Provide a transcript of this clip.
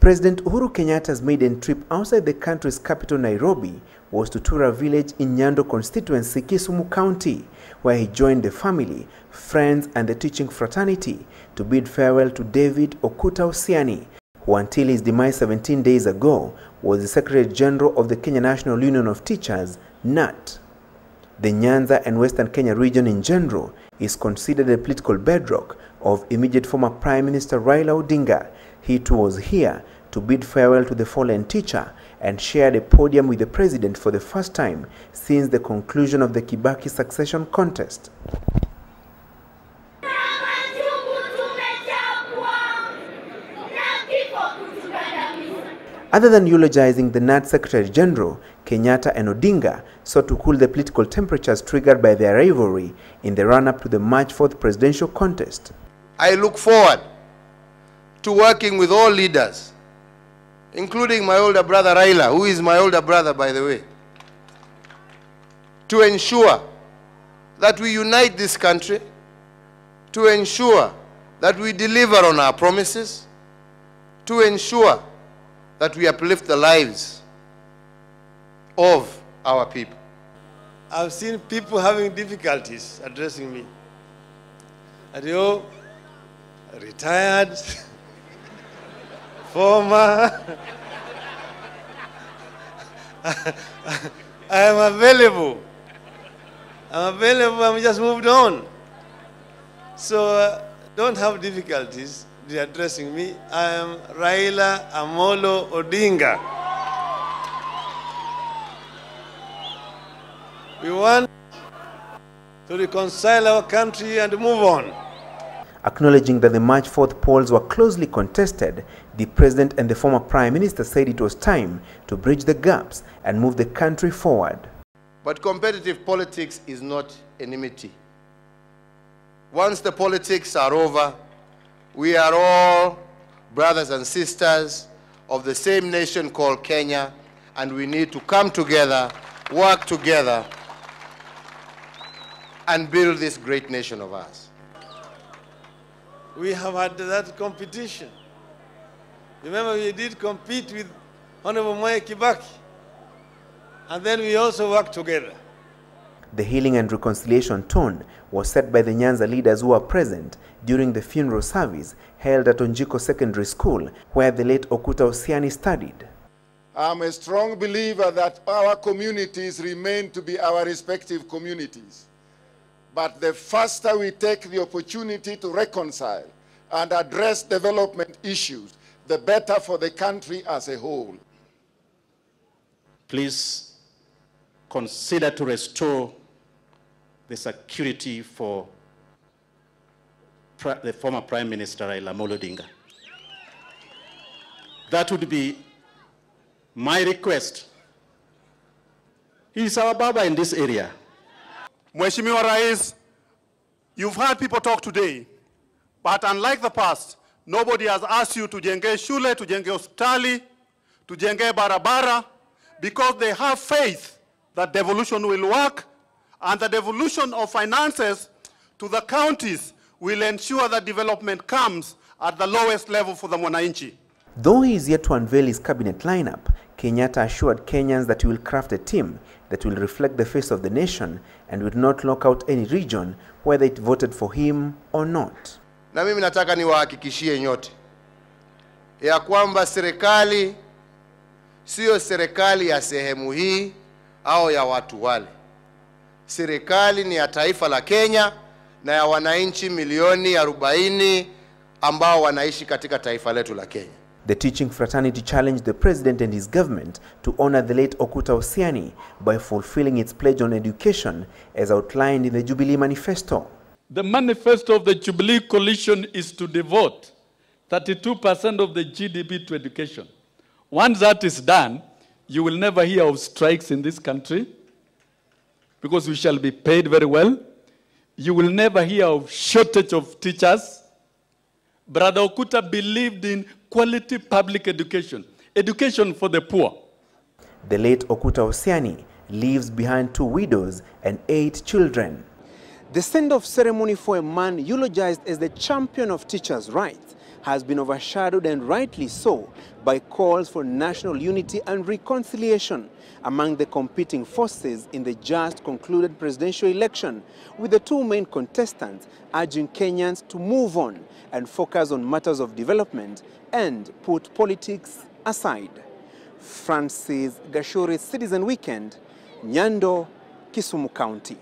President Uhuru Kenyatta's maiden trip outside the country's capital, Nairobi, was to Tura village in Nyando constituency, Kisumu County, where he joined the family, friends and the teaching fraternity to bid farewell to David Okuta Osiani, who until his demise 17 days ago was the Secretary General of the Kenya National Union of Teachers, NAT. The Nyanza and Western Kenya region in general is considered a political bedrock of immediate former Prime Minister Raila Odinga. He too was here to bid farewell to the fallen teacher and shared a podium with the president for the first time since the conclusion of the Kibaki succession contest. Other than eulogizing the NAT Secretary General, Kenyatta and Odinga sought to cool the political temperatures triggered by their rivalry in the run-up to the March 4th presidential contest. I look forward to working with all leaders, including my older brother Raila, who is my older brother, by the way, to ensure that we unite this country, to ensure that we deliver on our promises, to ensure that we uplift the lives of our people. I've seen people having difficulties addressing me. Adio, retired, former. I am available. I'm available, I'm just moved on. So don't have difficulties addressing me. I am Raila Amolo Odinga. We want to reconcile our country and move on. Acknowledging that the March 4th polls were closely contested, the president and the former prime minister said it was time to bridge the gaps and move the country forward. But competitive politics is not enmity. Once the politics are over, we are all brothers and sisters of the same nation called Kenya, and we need to come together, work together, and build this great nation of ours. We have had that competition. Remember, we did compete with Honorable Kibaki, and then we also worked together. The healing and reconciliation tone was set by the Nyanza leaders who were present during the funeral service held at Onjiko Secondary School, where the late Okuta Osiani studied. I'm a strong believer that our communities remain to be our respective communities. But the faster we take the opportunity to reconcile and address development issues, the better for the country as a whole. Please consider to restore the security for the former Prime Minister Raila Odinga. That would be my request. He is our Baba in this area. Mheshimiwa Rais, you've heard people talk today, but unlike the past, nobody has asked you to jenge shule, to jenge hospitali, to jenge barabara, because they have faith that devolution will work, and the devolution of finances to the counties will ensure that development comes at the lowest level for the mwananchi. Though he is yet to unveil his cabinet lineup, Kenyatta assured Kenyans that he will craft a team that will reflect the face of the nation and will not lock out any region whether it voted for him or not. Na mimi nataka niwahakikishie nyote ya kwamba serikali sio serikali ya sehemu hii au ya watu wale. Serikali ni ya taifa la Kenya na ya wananchi milioni 40 ambao wanaishi katika taifa letu la Kenya. The teaching fraternity challenged the president and his government to honor the late Okuta Osiani by fulfilling its pledge on education as outlined in the Jubilee Manifesto. The manifesto of the Jubilee Coalition is to devote 32% of the GDP to education. Once that is done, you will never hear of strikes in this country because we shall be paid very well. You will never hear of shortage of teachers. Brother Okuta believed in quality public education, education for the poor. The late Okuta Osiani leaves behind 2 widows and 8 children. The send-off ceremony for a man eulogized as the champion of teachers' rights has been overshadowed, and rightly so, by calls for national unity and reconciliation among the competing forces in the just concluded presidential election, with the two main contestants urging Kenyans to move on and focus on matters of development and put politics aside. Francis Gashuri, Citizen Weekend, Nyando, Kisumu County.